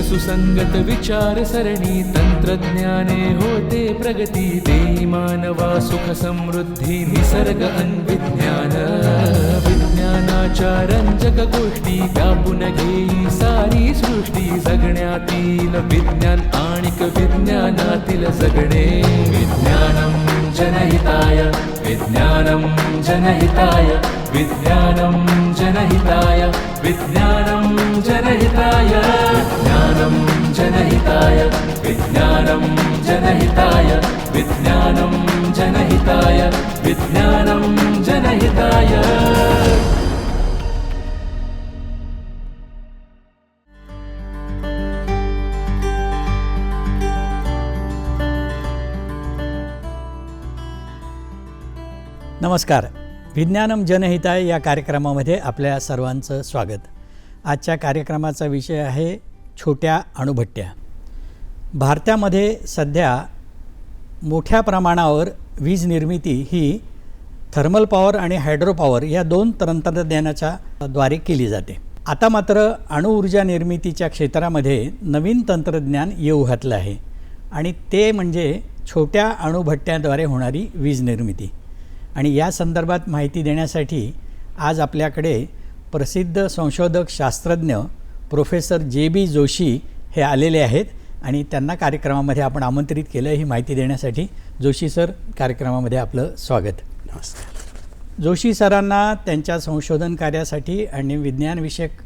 सुसंगत विचार सरणी तंत्रज्ञाने होते प्रगती, देई मानवा सुख समृद्धी निसर्ग अन्विज्ञान. विज्ञानाच्या रंजक गोष्टी व्यापून घेई सारी सृष्टी, जगण्यातील विज्ञान आणिक विज्ञानातील जगणे. विज्ञानम जनहिताय, विज्ञानम जनहिताय, विज्ञानम जनहिताय, विज्ञानम जनहिताय, विज्ञानम जनहिताय, विज्ञानम जनहिताय, विज्ञानम जनहिताय, विज्ञानम जनहिताय. नमस्कार. विज्ञानम जनहिताय या कार्यक्रमामध्ये आपल्या सर्वांचं स्वागत. आजच्या कार्यक्रमाचा विषय आहे छोट्या अणुभट्ट्या. भारतामध्ये सध्या मोठ्या प्रमाणावर वीज निर्मिती ही थर्मल पॉवर आणि हायड्रो पॉवर या दोन तंत्रज्ञानाच्या द्वारे केली जाते. आता मात्र अणुऊर्जा निर्मितीच्या क्षेत्रामध्ये नवीन तंत्रज्ञान येऊ घातलं आहे आणि ते म्हणजे छोट्या अणुभट्ट्यांद्वारे होणारी वीज निर्मिती. आणि या संदर्भात माहिती देण्यासाठी आज आपल्याकडे प्रसिद्ध संशोधक शास्त्रज्ञ प्रोफेसर JB जोशी हे आलेले आहेत आणि त्यांना कार्यक्रमामध्ये आपण आमंत्रित केलं ही माहिती देण्यासाठी. जोशी सर, कार्यक्रमामध्ये आपलं स्वागत. नमस्कार. जोशी सरांना त्यांच्या संशोधन कार्यासाठी आणि विज्ञानविषयक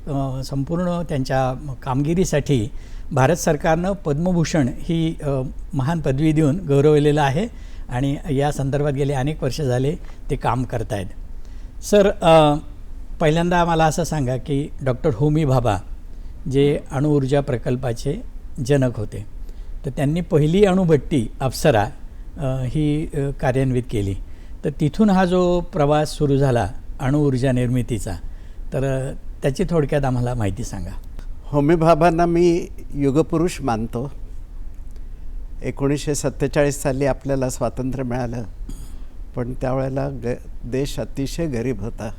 संपूर्ण त्यांच्या कामगिरीसाठी भारत सरकारनं पद्मभूषण ही महान पदवी देऊन गौरवलेलं आहे आणि या संदर्भात गेले अनेक वर्ष झाले ते काम करत आहेत. सर, पहिल्यांदा मला असं सांगा की डॉक्टर होमी भाभा जे अणुऊर्जा प्रकल्पाचे जनक होते, तर त्यांनी पहिली अणुभट्टी अप्सरा ही कार्यान्वित केली. तर तिथून हा जो प्रवास सुरू झाला अणुऊर्जा निर्मितीचा, तर त्याची थोडक्यात आम्हाला माहिती सांगा. होमी भाभांना मी युगपुरुष मानतो. 1947 साली आपल्याला स्वातंत्र्य मिळालं, पण त्यावेळेला देश अतिशय गरीब होता.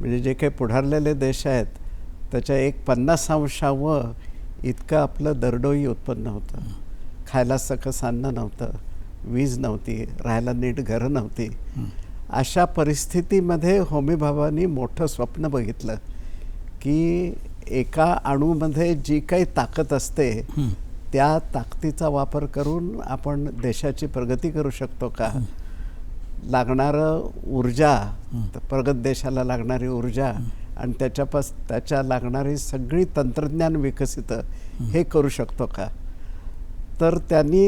म्हणजे जे काही पुढारलेले देश आहेत त्याच्या 1/50 इतकं आपलं दरडोई उत्पन्न होतं. खायला सकस अन्न नव्हतं, वीज नव्हती, राहायला नीट घरं नव्हती. अशा परिस्थितीमध्ये होमी भाभांनी मोठं स्वप्न बघितलं की एका अणूमध्ये जी काही ताकद असते त्या ताकदीचा वापर करून आपण देशाची प्रगती करू शकतो का. लागणारं ऊर्जा, प्रगत देशाला लागणारी ऊर्जा आणि त्याच्या लागणारी सगळी तंत्रज्ञान विकसित हे करू शकतो का. तर त्यांनी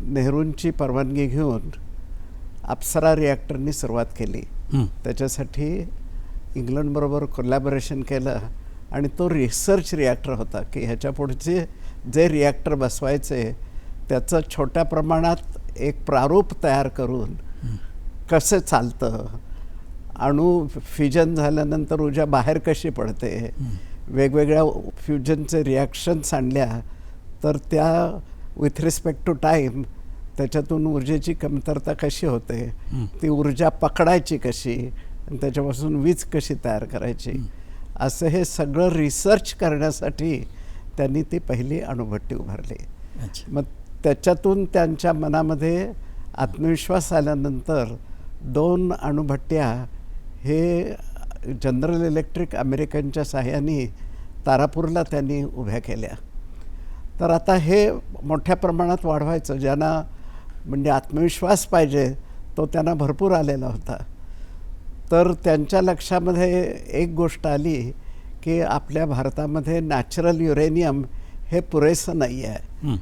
नेहरूंची परवानगी घेऊन अप्सरा रिॲक्टरनी सुरुवात केली. त्याच्यासाठी इंग्लंडबरोबर कोलॅबोरेशन केलं आणि तो रिसर्च रिॲक्टर होता की ह्याच्या पुढचे जे रिॲक्टर बसवायचे त्याचं छोट्या प्रमाणात एक प्रारूप तयार करून कसं चालतं, अणू फ्युजन झाल्यानंतर ऊर्जा बाहेर कशी पडते, वेगवेगळ्या फ्युजनचे रिॲक्शन्स आणल्या तर त्या विथ रिस्पेक्ट टू टाईम त्याच्यातून ऊर्जेची कमतरता कशी होते, ती ऊर्जा पकडायची कशी आणि त्याच्यापासून वीज कशी तयार करायची, असं हे सगळं रिसर्च करण्यासाठी त्यांनी ती पहिली अणुभट्टी उभारली. मग त्याच्यातून त्यांच्या मनामध्ये आत्मविश्वास आल्यानंतर 2 अणुभट्ट्या हे जनरल इलेक्ट्रिक अमेरिकनच्या साहाय्याने तारापूरला त्यांनी उभ्या केल्या. तर आता हे मोठ्या प्रमाणात वाढवायचं, ज्यांना म्हणजे आत्मविश्वास पाहिजे तो त्यांना भरपूर आलेला होता. तर त्यांच्या लक्षामध्ये एक गोष्ट आली की आपल्या भारतामध्ये नॅचरल युरेनियम हे पुरेसं नाही आहे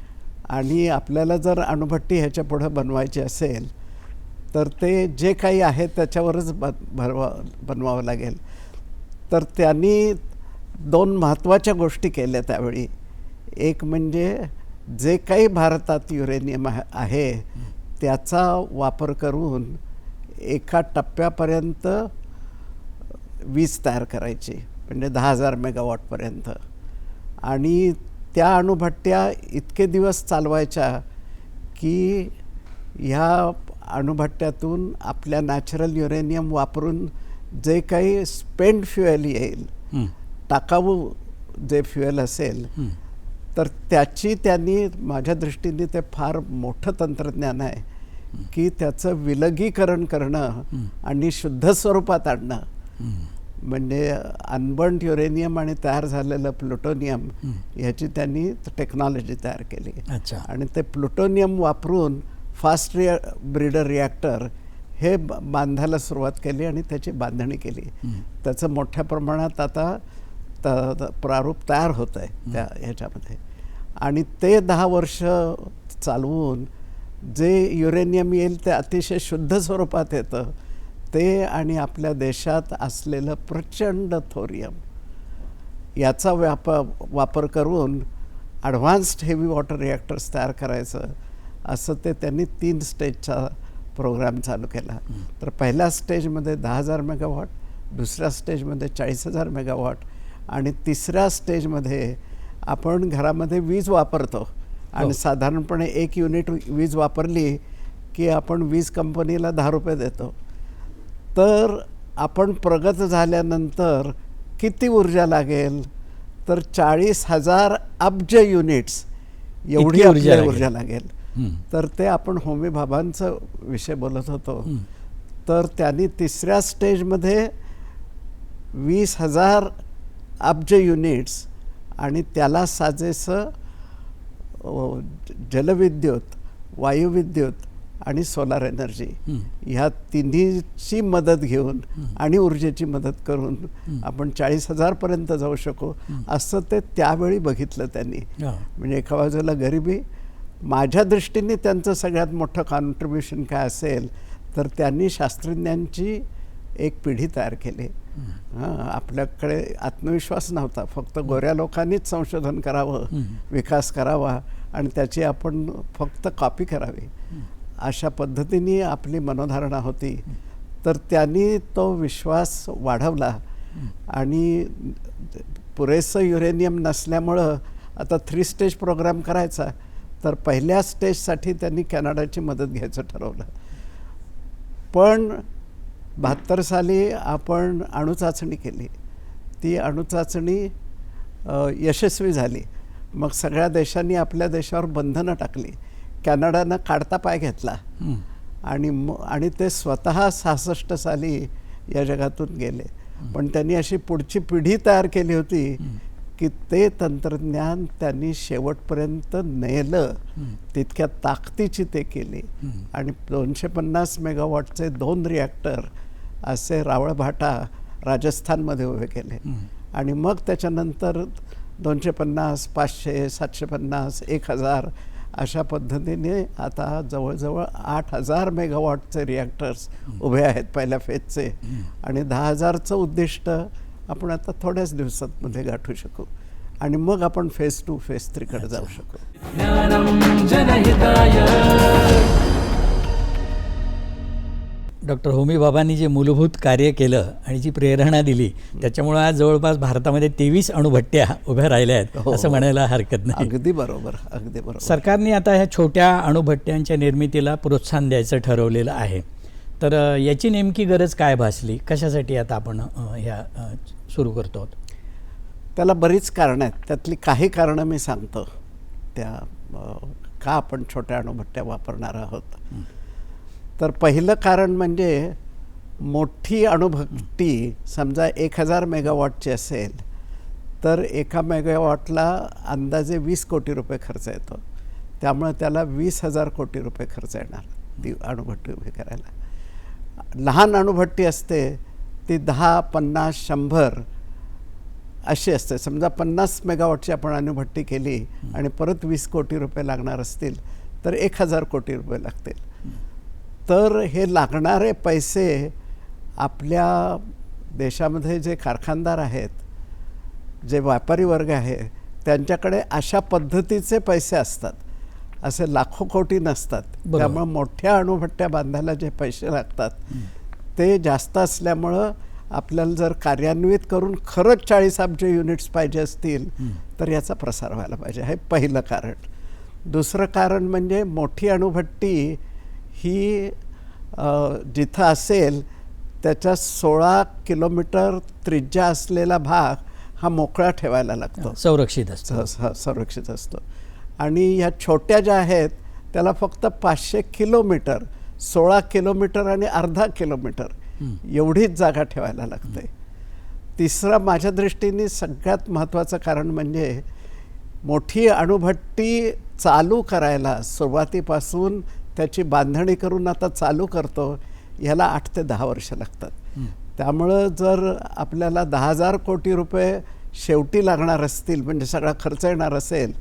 आणि आपल्याला जर अणुभट्टी ह्याच्या पुढं बनवायची असेल तर ते जे काही आहे त्याच्यावरच बनवावं लागेल. तर त्यांनी 2 महत्त्वाच्या गोष्टी केल्या त्यावेळी. एक म्हणजे जे काही भारतात युरेनियम आहे त्याचा वापर करून एका टप्प्यापर्यंत वीज तयार करायची, म्हणजे 10,000 मेगावॉटपर्यंत. आणि त्या अणुभट्ट्या इतके दिवस चालवायच्या की ह्या अणुभट्ट्यातून आपल्या नॅचरल युरेनियम वापरून जे काही स्पेंड फ्युएल येईल, टाकाऊ जे फ्युएल असेल, तर त्याची त्यांनी, माझ्या दृष्टीने ते फार मोठं तंत्रज्ञान आहे की त्याचं विलगीकरण करणं आणि शुद्ध स्वरूपात आणणं. म्हणजे अनबर्न्ड युरेनियम आणि तयार झालेलं प्लुटोनियम ह्याची त्यांनी टेक्नॉलॉजी तयार केली. आणि ते प्लुटोनियम वापरून फास्ट ब्रीडर रिॲक्टर हे बांधायला सुरुवात केली आणि त्याची बांधणी केली. त्याचं मोठ्या प्रमाणात आता प्रारूप तयार होतं आहे त्या ह्याच्यामध्ये. आणि ते 10 वर्ष चालवून जे युरेनियम येईल ते अतिशय शुद्ध स्वरूपात येतं ते, आणि आपल्या देशात असलेलं प्रचंड थोरियम याचा वापर करून ॲडव्हान्स्ड हेवी वॉटर रिॲक्टर्स तयार करायचं, असं ते त्यांनी 3 स्टेजचा प्रोग्राम चालू केला. तर पहिल्या स्टेजमध्ये 10,000 मेगावॉट, दुसऱ्या स्टेजमध्ये 40,000 मेगावॉट, आणि तिसऱ्या स्टेजमध्ये आपण घरामध्ये वीज वापरतो आणि साधारणपणे 1 युनिट वीज वापरली की आपण वीज कंपनीला 10 रुपये देतो. तर आपण प्रगत झाल्यानंतर किती ऊर्जा लागेल, तर 40,000 अब्ज युनिट्स एवढी ऊर्जा लागेल. तर ते आपण होमी भाभांचा विषय बोलत होतो. तर त्यांनी तिसऱ्या स्टेजमध्ये 20,000 अब्ज युनिट्स आणि त्याला साजेसं जलविद्युत, वायुविद्युत आणि सोलार एनर्जी ह्या तिन्हीची मदत घेऊन आणि ऊर्जेची मदत करून आपण 40,000 पर्यंत जाऊ शकू, असं ते त्यावेळी बघितलं त्यांनी. म्हणजे एका बाजूला गरिबी, माझ्या दृष्टीने त्यांचं सगळ्यात मोठं कॉन्ट्रीब्युशन काय असेल तर त्यांनी शास्त्रज्ञांची एक पिढी तयार केली. आपल्याकडे आत्मविश्वास नव्हता, फक्त गोऱ्या लोकांनीच संशोधन करावं, विकास करावा आणि त्याची आपण फक्त कॉपी करावी, अशा पद्धतीने आपली मनोधारणा होती. तर त्यांनी तो विश्वास वाढवला आणि पुरेसं युरेनियम नसल्यामुळं आता 3 स्टेज प्रोग्राम करायचा. तर पहिल्या स्टेजसाठी त्यांनी कॅनडाची मदत घ्यायचं ठरवलं. पण 72 साली आपण अणुचाचणी केली. ती अणुचाचणी यशस्वी झाली. मग सगळ्या देशांनी आपल्या देशावर बंधनं टाकली. कॅनडानं काढता पाय घेतला आणि ते स्वतः 66 साली या जगातून गेले. पण त्यांनी अशी पुढची पिढी तयार केली होती की ते तंत्रज्ञान त्यांनी शेवटपर्यंत नेलं, तितक्या ताकदीची ते केली. आणि 250 मेगावॉटचे 2 रिॲक्टर असे रावळभाटा राजस्थानमध्ये उभे केले. आणि मग त्याच्यानंतर 250, 500, 750, 1000 अशा पद्धतीने आता जवळजवळ 8,000 मेगावॉटचे रिॲक्टर्स उभे आहेत पहिल्या फेजचे. आणि 10,000चं उद्दिष्ट आपण आता थोड्याच दिवसांमध्ये गाठू शकू आणि मग आपण फेज 2, फेज 3 कडे जाऊ शकू. डॉक्टर होमी भाभांनी जे मूलभूत कार्य केलं आणि जी प्रेरणा दिली त्याच्यामुळे आज जवळपास भारतामध्ये 23 अणुभट्ट्या उभ्या राहिल्या आहेत असं म्हणायला हरकत नाही. अगदी बरोबर, अगदी बरोबर. सरकारने आता ह्या छोट्या अणुभट्ट्यांच्या निर्मितीला प्रोत्साहन द्यायचं ठरवलेलं आहे. तर याची नेमकी गरज काय भासली, कशासाठी आता आपण ह्या सुरू करतो? त्याला बरीच कारणं आहेत. त्यातली काही कारणं मी सांगतो त्या का आपण छोट्या अणुभट्ट्या वापरणार आहोत. तर पहिलं कारण म्हणजे मोठी अणुभट्टी समजा 1000 मेगावॉटची असेल तर 1 मेगावॉटला अंदाजे 20 कोटी रुपये खर्च येतो. त्यामुळे त्याला 20,000 कोटी रुपये खर्च येणार ती अणुभट्टी उभी करायला. लहान अणुभट्टी असते ती 10, 50, 100 अशी असते. समजा 50 मेगावॉटची आपण अणुभट्टी केली आणि परत 20 कोटी रुपये लागणार असतील तर 1000 कोटी रुपये लागतील. तर हे लागणारे पैसे आपल्या देशामध्ये जे कारखानदार आहेत, जे व्यापारी वर्ग आहे, त्यांच्याकडे अशा पद्धतीचे पैसे असतात, असे लाखो कोटी नसतात. त्यामुळे मोठ्या अणुभट्ट्या बांधायला जे पैसे लागतात ते जास्त असल्यामुळं आपल्याला जर कार्यान्वित करून खरंच 40 अब्ज युनिट्स पाहिजे असतील तर याचा प्रसार व्हायला पाहिजे. हे पहिलं कारण. दुसरं कारण म्हणजे मोठी अणुभट्टी ही जिथं असेल त्याच्या 16 किलोमीटर त्रिज्या असलेला भाग हा मोकळा ठेवायला लागतो, संरक्षित असतो. संरक्षित असतो. आणि ह्या छोट्या ज्या आहेत त्याला फक्त 500 किलोमीटर, 16 किलोमीटर आणि अर्धा किलोमीटर एवढीच जागा ठेवायला लागते. तिसरं माझ्या दृष्टीने सगळ्यात महत्त्वाचं कारण म्हणजे मोठी अणुभट्टी चालू करायला सुरुवातीपासून त्याची बांधणी करून आता चालू करतो ह्याला 8 ते 10 वर्ष लागतात. त्यामुळं जर आपल्याला 10,000 कोटी रुपये शेवटी लागणार असतील, म्हणजे सगळा खर्च येणार असेल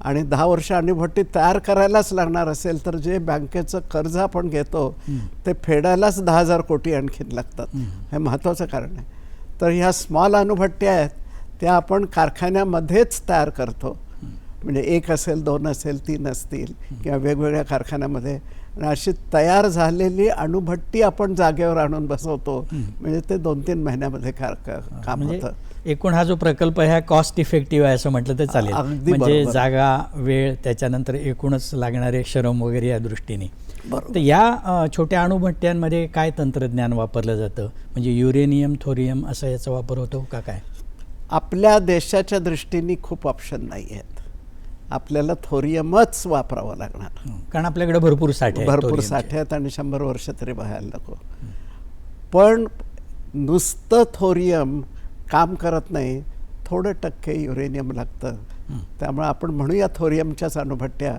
आणि 10 वर्ष अणुभट्टी तयार करायलाच लागणार असेल, तर जे बँकेचं कर्ज आपण घेतो ते फेडायलाच 10,000 कोटी आणखीन लागतात. हे महत्त्वाचं कारण आहे. तर ह्या स्मॉल अणुभट्ट्या आहेत त्या आपण कारखान्यामध्येच तयार करतो, म्हणजे 1 असेल, 2 असेल, 3 असतील किंवा वेगवेगळ्या कारखान्यामध्ये. आणि अशी तयार झालेली अणुभट्टी आपण जागेवर आणून बसवतो, म्हणजे ते 2-3 महिन्यामध्ये काम होतं. एकूण हा जो प्रकल्प आहे हा कॉस्ट इफेक्टिव्ह आहे असं म्हटलं तर चालेल. म्हणजे जागा, वेळ, त्याच्यानंतर एकूणच लागणारे श्रम वगैरे या दृष्टीने. तर या छोट्या अणुभट्ट्यांमध्ये काय तंत्रज्ञान वापरलं जातं? म्हणजे युरेनियम, थोरियम असा याचा वापर होतो का काय? आपल्या देशाच्या दृष्टीने खूप ऑप्शन नाही आहेत. आपल्याला थोरियमच वापरावं लागणार, कारण आपल्याकडे भरपूर साठे आहेत आणि 100 वर्ष तरी व्हायला नको. पण नुसतं थोरियम काम करत नाही, थोडं टक्के युरेनियम लागतं. त्यामुळे आपण म्हणूया थोरियमच्याच अणुभट्ट्या,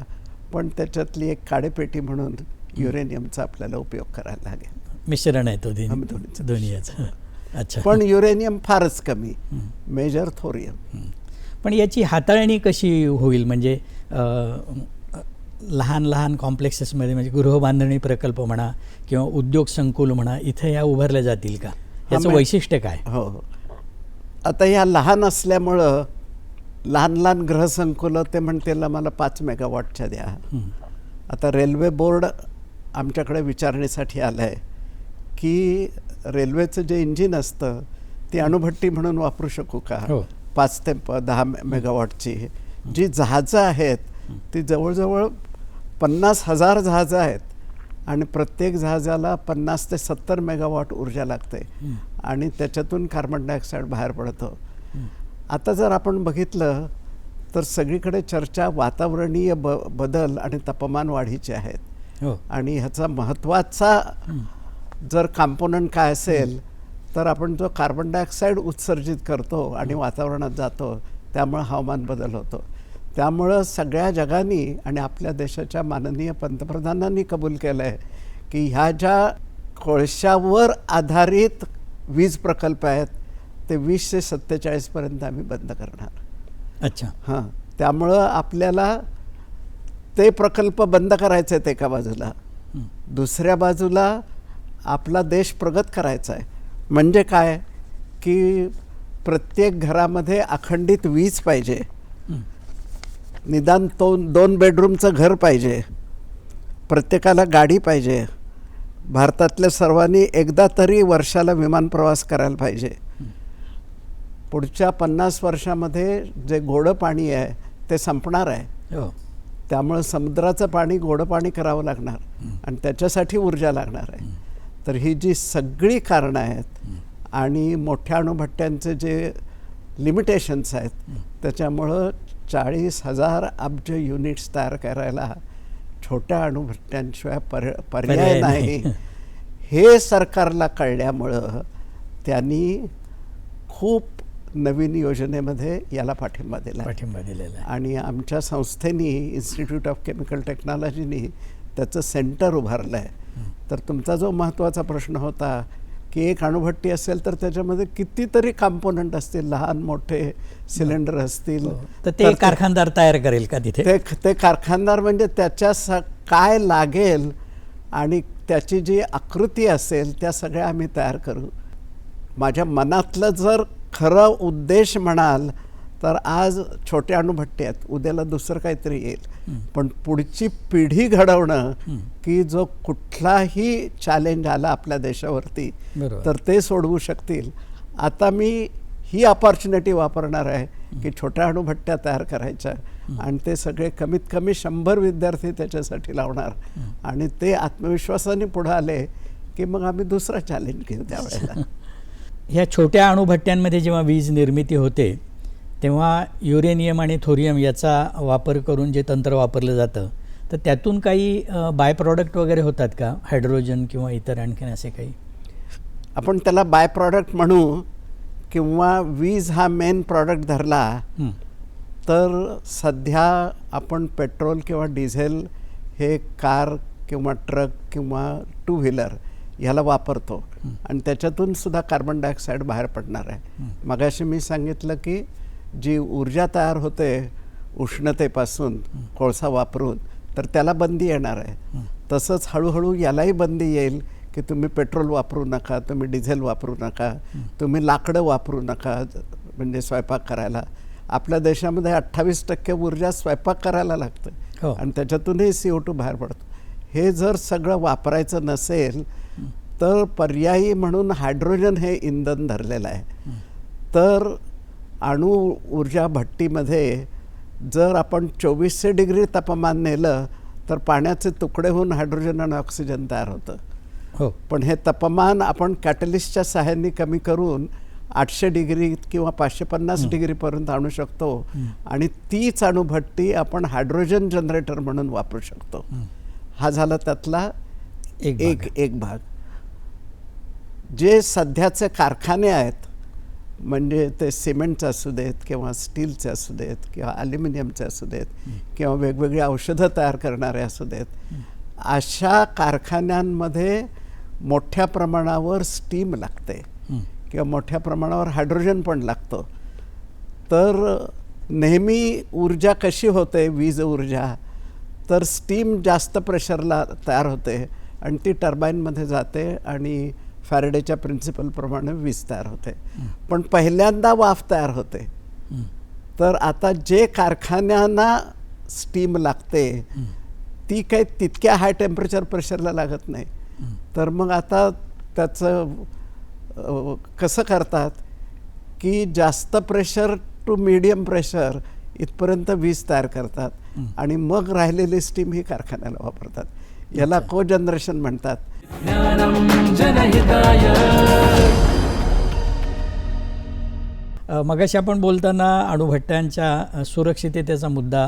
पण त्याच्यातली एक काडेपेटी म्हणून युरेनियमचा आपल्याला उपयोग करायला लागेल. मिश्रण आहे तो दोन्ही याचं. अच्छा. पण युरेनियम फारच कमी, मेजर थोरियम. पण याची हाताळणी कशी होईल? म्हणजे लहान लहान कॉम्प्लेक्सेसमध्ये, म्हणजे गृहबांधणी प्रकल्प म्हणा किंवा उद्योग संकुल म्हणा, इथे या उभारल्या जातील का? याचं वैशिष्ट्य काय? हो, आता ह्या लहान असल्यामुळं लहान लहान गृहसंकुलं ते म्हणतील मला 5 मेगावॉटच्या द्या. आता रेल्वे बोर्ड आमच्याकडे विचारणेसाठी आलं आहे की रेल्वेचं जे इंजिन असतं ती अणुभट्टी म्हणून वापरू शकू का? 5 ते 10 मेगावॉटची. जी जहाजं आहेत ती जवळजवळ 50,000 जहाजं आहेत आणि प्रत्येक जहाजाला 50 ते 70 मेगावॉट ऊर्जा लागते आणि त्याच्यातून कार्बन डायऑक्साईड बाहेर पडतो. आता जर आपण बघितलं तर सगळीकडे चर्चा वातावरणीय बदल आणि तापमान वाढीची आहेत. आणि ह्याचा महत्त्वाचा जर कॉम्पोनंट काय असेल तर आपण जो कार्बन डायऑक्साईड उत्सर्जित करतो आणि वातावरणात जातो, त्यामुळे हवामान बदल होतो. त्यामुळं सगळ्या जगाने आणि आपल्या देशाच्या माननीय पंतप्रधानांनी कबूल केलं आहे की ह्या ज्या कोळशावर आधारित वीज प्रकल्प आहेत ते 20 ते 47पर्यंत आम्ही बंद करणार. अच्छा. हां, त्यामुळं आपल्याला ते प्रकल्प बंद करायचे आहेत एका बाजूला, दुसऱ्या बाजूला आपला देश प्रगत करायचा आहे. म्हणजे काय की प्रत्येक घरामध्ये अखंडित वीज पाहिजे, निदान 2 बेडरूमचं घर पाहिजे, प्रत्येकाला गाडी पाहिजे, भारतातल्या सर्वांनी एकदा तरी वर्षाला विमान प्रवास करायला पाहिजे. पुढच्या 50 वर्षामध्ये जे गोडं पाणी आहे ते संपणार आहे. त्यामुळे समुद्राचं पाणी गोडं पाणी करावं लागणार आणि त्याच्यासाठी ऊर्जा लागणार आहे. तर ही जी सगळी कारणं आहेत आणि मोठ्या अणुभट्ट्यांचे जे लिमिटेशन्स आहेत त्याच्यामुळं 40,000 अब्ज युनिट्स तयार करायला छोट्या अणुभट्ट्यांशिवाय पर्याय नाही. हे सरकारला कळल्यामुळं त्यांनी खूप नवीन योजनेमध्ये याला पाठिंबा दिलेला आणि आमच्या संस्थेनी इन्स्टिट्यूट ऑफ केमिकल टेक्नॉलॉजीनी त्याचं सेंटर उभारलं आहे. तर तुमचा जो महत्त्वाचा प्रश्न होता की एक अणुभट्टी असेल तर त्याच्यामध्ये कितीतरी कॉम्पोनंट असतील, लहान मोठे सिलेंडर असतील, तर ते कारखानदार तयार करेल का तिथे? ते कारखानदार म्हणजे त्याच्या काय लागेल आणि त्याची जी आकृती असेल त्या सगळ्या आम्ही तयार करू. माझ्या मनातलं जर खरं उद्देश म्हणाल तर आज छोट्या अणुभट्टी आहेत, उद्याला दुसरं काहीतरी येईल. पण पुढची पिढी घडवणं की जो कुठलाही चॅलेंज आला आपल्या देशावरती तर ते सोडवू शकतील. आता मी ही अपॉर्च्युनिटी वापरणार आहे की छोट्या अणुभट्ट्या तयार करायच्या आणि ते सगळे कमीत कमी 100 विद्यार्थी त्याच्यासाठी लावणार आणि ते आत्मविश्वासाने पुढे आले की मग आम्ही दुसरा चॅलेंज घेऊ त्यावेळेला. ह्या छोट्या अणुभट्ट्यांमध्ये जेव्हा वीज निर्मिती होते तेव्हा युरेनियम आणि थोरियम याचा वापर करून जे तंत्र वापरलं जातं तर त्यातून काही बाय प्रॉडक्ट वगैरे होतात का, हायड्रोजन किंवा इतर आणखीन असे काही? आपण त्याला बाय प्रॉडक्ट म्हणू किंवा वीज हा मेन प्रॉडक्ट धरला तर सध्या आपण पेट्रोल किंवा डिझेल हे कार किंवा ट्रक किंवा टू व्हीलर ह्याला वापरतो आणि त्याच्यातून सुद्धा कार्बन डायऑक्साईड बाहेर पडणार आहे. मगाशी मी सांगितलं की जी ऊर्जा तयार होते उष्णतेपासून कोळसा वापरून तर त्याला बंदी येणार आहे. तसंच हळूहळू यालाही बंदी येईल की तुम्ही पेट्रोल वापरू नका, तुम्ही डिझेल वापरू नका, तुम्ही लाकडं वापरू नका म्हणजे स्वयंपाक करायला. आपल्या देशामध्ये 28% ऊर्जा स्वयंपाक करायला लागतं आणि त्याच्यातूनही CO2 बाहेर पडतो. हे जर सगळं वापरायचं नसेल तर पर्यायी म्हणून हायड्रोजन हे इंधन धरलेलं आहे. तर अणु ऊर्जा भट्टीमध्ये जर आपण 2400 डिग्री तापमान नेलं तर पाण्याचे तुकडे होऊन हायड्रोजन आणि ऑक्सिजन तयार होतं. पण हे तापमान आपण कॅटलिस्टच्या सहाय्याने कमी करून 800 डिग्री किंवा 550 डिग्रीपर्यंत आणू शकतो आणि तीच अणुभट्टी आपण हायड्रोजन जनरेटर म्हणून वापरू शकतो. हा झाला त्यातला एक भाग. जे सध्याचे कारखाने आहेत म्हणजे ते सिमेंटचे असू देत किंवा स्टीलचे असू देत किंवा ॲल्युमिनियमचे असू देत किंवा वेगवेगळी औषधं तयार करणारे असू देत, अशा कारखान्यांमध्ये मोठ्या प्रमाणावर स्टीम लागते किंवा मोठ्या प्रमाणावर हायड्रोजन पण लागतं. तर नेहमी ऊर्जा कशी होते वीज ऊर्जा, तर स्टीम जास्त प्रेशरला तयार होते आणि ती टर्बाईनमध्ये जाते आणि फॅरेडेच्या प्रिन्सिपलप्रमाणे वीज तयार होते. पण पहिल्यांदा वाफ तयार होते. तर आता जे कारखान्यांना स्टीम लागते ती काही तितक्या हाय टेम्परेचर प्रेशरला लागत नाही. तर मग आता त्याचं कसं करतात की जास्त प्रेशर टू मीडियम प्रेशर इथपर्यंत वीज तयार करतात आणि मग राहिलेली स्टीम ही कारखान्याला वापरतात. याला को जनरेशन म्हणतात. मगाशी आपण बोलताना अणुभट्ट्यांच्या सुरक्षिततेचा मुद्दा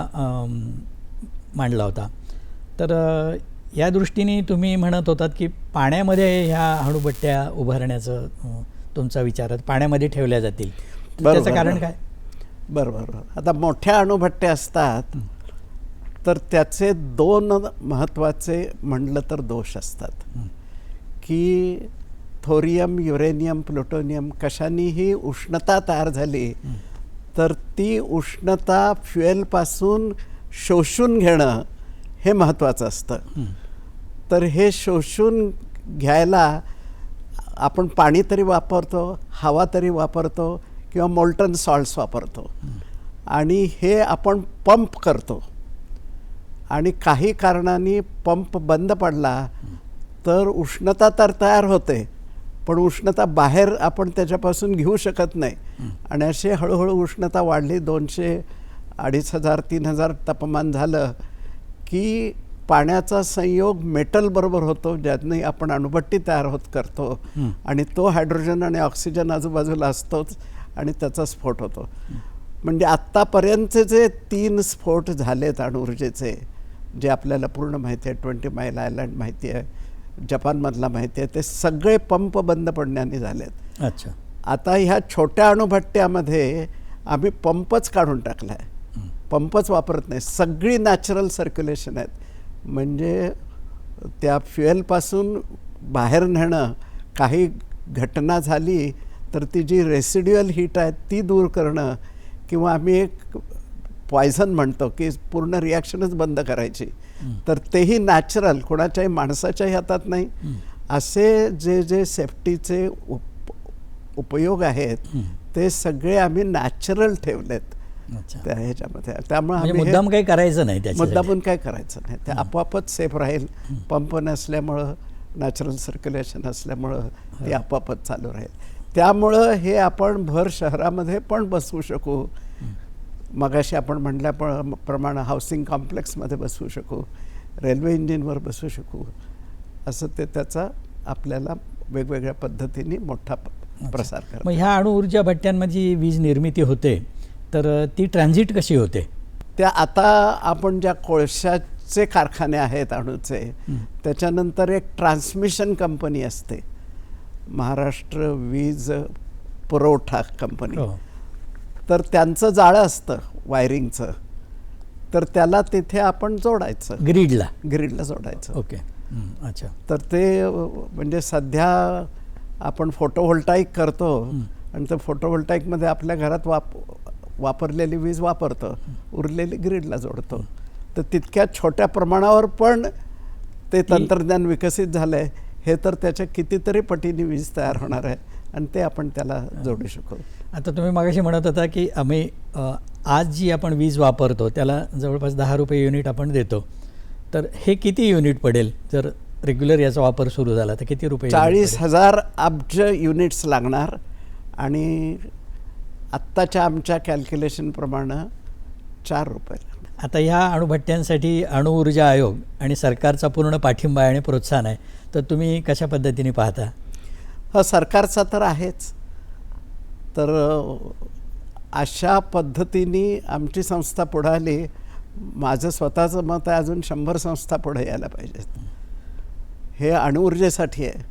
मांडला होता. तर या दृष्टीने तुम्ही म्हणत होतात की पाण्यामध्ये ह्या अणुभट्ट्या उभारण्याचं तुमचा विचार आहे, पाण्यामध्ये ठेवल्या जातील. त्याचं कारण काय? बरोबर. आता मोठ्या अणुभट्ट्या असतात तर त्याचे 2 महत्त्वाचे म्हणलं तर दोष असतात की थोरियम, युरेनियम, प्लुटोनियम कशानेही उष्णता तयार झाली तर ती उष्णता फ्युएलपासून शोषून घेणं हे महत्त्वाचं असतं. तर हे शोषून घ्यायला आपण पाणी तरी वापरतो, हवा तरी वापरतो किंवा मोल्टन सॉल्ट्स वापरतो आणि हे आपण पंप करतो आणि काही कारणांनी पंप बंद पडला तर उष्णता तर तयार होते पण उष्णता बाहेर आपण त्याच्यापासून घेऊ शकत नाही आणि असे हळूहळू उष्णता वाढली. 200, 2500, 3000 तापमान झालं की पाण्याचा संयोग मेटल बरोबर होतो ज्यातून आपण अणुभट्टी तयार करतो आणि तो हायड्रोजन आणि ऑक्सिजन आजूबाजूला असतोच आणि त्याचा स्फोट होतो. म्हणजे आत्तापर्यंतचे जे 3 स्फोट झालेत अणुऊर्जेचे जे आपल्याला पूर्ण माहिती आहे, 20 माईल आयलँड माहिती आहे, जपानमधला माहिती आहे, ते सगळे पंप बंद पडण्याने झालेत. अच्छा. आता ह्या छोट्या अणुभट्ट्यामध्ये आम्ही पंपच काढून टाकला आहे. पंपच वापरत नाही, सगळी नॅचरल सर्क्युलेशन आहेत. म्हणजे त्या फ्युएलपासून बाहेर नेणं, काही घटना झाली तर ती जी रेसिड्युअल हीट आहे ती दूर करणं किंवा आम्ही एक पॉयझन म्हणतो की पूर्ण रिॲक्शनच बंद करायची, तर तेही नॅचरल, कोणाच्याही माणसाच्याही हातात नाही. असे जे जे सेफ्टीचे उपयोग आहेत ते सगळे आम्ही नॅचरल ठेवलेत त्या ह्याच्यामध्ये. त्यामुळे मुद्दाम काही करायचं नाही, मुद्दामून काही करायचं नाही, ते आपोआपच सेफ राहील. पंप नसल्यामुळं, नॅचरल सर्क्युलेशन असल्यामुळं ते आपोआपच चालू राहील. त्यामुळं हे आपण भर शहरामध्ये पण बसवू शकू. मगाशी आपण म्हटल्याप्रमाणे हाऊसिंग कॉम्प्लेक्समध्ये बसवू शकू, रेल्वे इंजिनवर बसवू शकू, असं ते त्याचा आपल्याला वेगवेगळ्या पद्धतीने मोठा प्रसार करा. मग ह्या अणुऊर्जा भट्ट्यांमध्ये वीज निर्मिती होते तर ती ट्रान्झिट कशी होते? त्या आता आपण ज्या कोळशाचे कारखाने आहेत अणूचे, त्याच्यानंतर एक ट्रान्समिशन कंपनी असते, महाराष्ट्र वीज पुरवठा कंपनी. हो. तर त्यांचं जाळं असतं वायरिंगचं, तर त्याला तिथे आपण जोडायचं, ग्रीडला जोडायचं. ओके. अच्छा. तर ते म्हणजे सध्या आपण फोटोव्होल्टाईक करतो आणि त्या फोटोव्होल्टाईकमध्ये आपल्या घरात वापरलेली वीज वापरतो, उरलेली ग्रीडला जोडतो. तर तितक्या छोट्या प्रमाणावर पण ते तंत्रज्ञान विकसित झालं आहे. हे तर त्याच्या कितीतरी पटीने वीज तयार होणार आहे आणि ते आपण त्याला जोडू शकू. आता तुम्ही मागाशी म्हणत होता की आम्ही आज जी आपण वीज वापरतो त्याला जवळपास 10 रुपये युनिट आपण देतो, तर हे किती युनिट पडेल जर रेग्युलर याचा वापर सुरू झाला तर किती रुपये? 40,000 अब्ज युनिट्स लागणार आणि आत्ताच्या आमच्या कॅल्क्युलेशनप्रमाणे 4 रुपये. आता ह्या अणुभट्ट्यांसाठी अणुऊर्जा आयोग आणि सरकारचा पूर्ण पाठिंबा आणि प्रोत्साहन आहे, तर तुम्ही कशा पद्धतीने पाहता? सरकारचा तर आहेच. तर अशा पद्धतीने आमची संस्था पुढे आली. माझं स्वतःचं मत आहे अजून 100 संस्था पुढे यायला पाहिजेत. हे अणुऊर्जेसाठी आहे.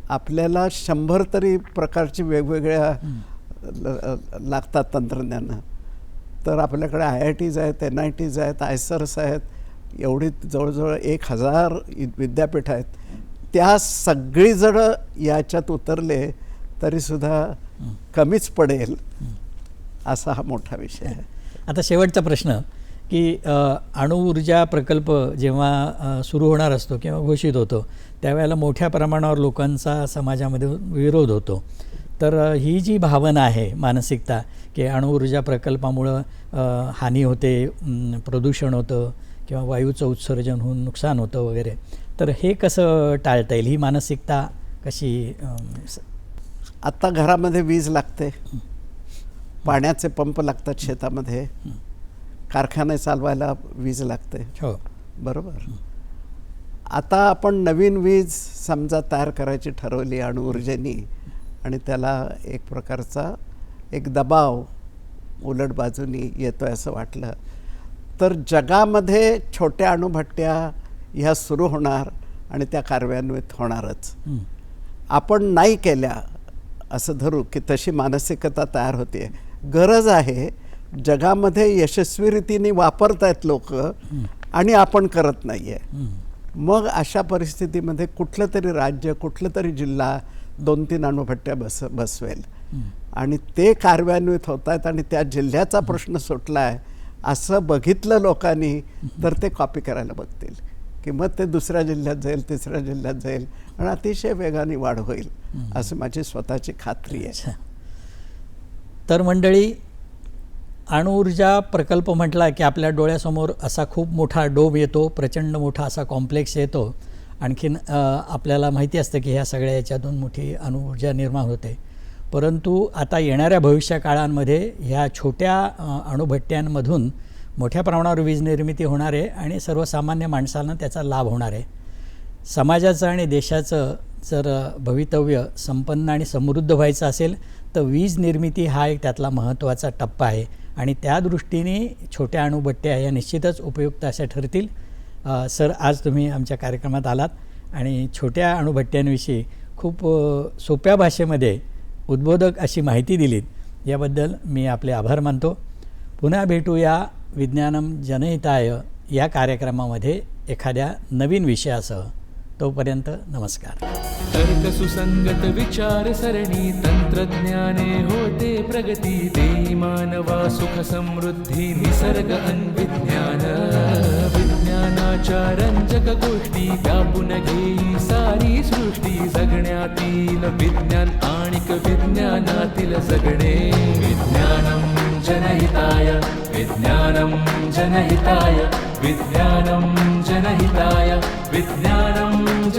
आपल्याला 100 तरी प्रकारची वेगवेगळ्या लागतात तंत्रज्ञानं. तर आपल्याकडे IITs आहेत, NITs आहेत, आयसर्स आहेत, एवढी जवळजवळ 1000 विद्यापीठ आहेत. त्या सगळीजणं याच्यात उतरले तरीसुद्धा कमीच पडेल असा हा मोठा विषय आहे. आता शेवटचा प्रश्न की अणुऊर्जा प्रकल्प जेव्हा सुरू होणार असतो किंवा घोषित होतो त्यावेळेला मोठ्या प्रमाणावर लोकांचा समाजामध्ये विरोध होतो. तर ही जी भावना आहे, मानसिकता की अणुऊर्जा प्रकल्पामुळं हानी होते, प्रदूषण होतं किंवा वायूचं उत्सर्जन होऊन नुकसान होतं वगैरे, तर हे कसं टाळता येईल? ही मानसिकता कशी? आत्ता घरामध्ये वीज लागते, पाण्याचे पंप लागतात शेतामध्ये, कारखाने चालवायला वीज लागते. हो, बरोबर. आता आपण नवीन वीज समजा तयार करायची ठरवली अणुऊर्जेनी आणि त्याला एक प्रकारचा एक दबाव उलट बाजूनी येतो आहे असं वाटलं, तर जगामध्ये छोट्या अणुभट्ट्या ह्या सुरू होणार आणि त्या कार्यान्वित होणारच. आपण नाही केल्या असं धरू की तशी मानसिकता तयार होते. गरज आहे, जगामध्ये यशस्वी रीतीने वापरत आहेत लोक आणि आपण करत नाही आहे. मग अशा परिस्थितीमध्ये कुठलं तरी राज्य, कुठलं तरी जिल्हा 2-3 अणुभट्ट्या बसवेल आणि ते कार्यान्वित होत आहेत आणि त्या जिल्ह्याचा प्रश्न सुटला आहे असं बघितलं लोकांनी तर ते कॉपी करायला बघतील की मग ते दुसऱ्या जिल्ह्यात जाईल, तिसऱ्या जिल्ह्यात जाईल आणि अतिशय वेगाने वाढ होईल असं माझी स्वतःची खात्री आहे. तर मंडळी, अणुऊर्जा प्रकल्प म्हटला की आपल्या डोळ्यासमोर असा खूप मोठा डोब येतो, प्रचंड मोठा असा कॉम्प्लेक्स येतो. आणखीन आपल्याला माहिती असतं की ह्या सगळ्या याच्यातून मोठी अणुऊर्जा निर्माण होते. परंतु आता येणाऱ्या भविष्य काळांमध्ये ह्या छोट्या अणुभट्ट्यांमधून मोठ्या प्रमाणावर वीज निर्मिती होणार आहे आणि सर्वसामान्य माणसांना त्याचा लाभ होणार आहे. समाजाचं आणि देशाचं जर भवितव्य संपन्न आणि समृद्ध व्हायचं असेल तर वीज निर्मिती हा एक त्यातला महत्त्वाचा टप्पा आहे आणि त्या दृष्टीने छोट्या अणुभट्ट्या या निश्चितच उपयुक्त अशा ठरतील. सर, आज तुम्ही आमच्या कार्यक्रमात आलात आणि छोट्या अणुभट्ट्यांविषयी खूप सोप्या भाषेमध्ये उद्बोधक अशी माहिती दिलीत, याबद्दल मी आपले आभार मानतो. पुन्हा भेटूया विज्ञानम जनहिताय या कार्यक्रमामध्ये एखाद्या नवीन विषयासह. तोपर्यंत नमस्कार. तर्कसुसंगत विचारसरणी तंत्रज्ञाने होते प्रगती. देई मानवा सुख समृद्धी निसर्ग अन्विज्ञान. विज्ञानाच्या रंजक गोष्टी व्यापून घेई सारी सृष्टी. जगण्यातील विज्ञान आणिक विज्ञानातील जगणे. विज्ञानम जनहिताय, विज्ञानम जनहिताय, विज्ञानम जनहिताय, विज्ञानम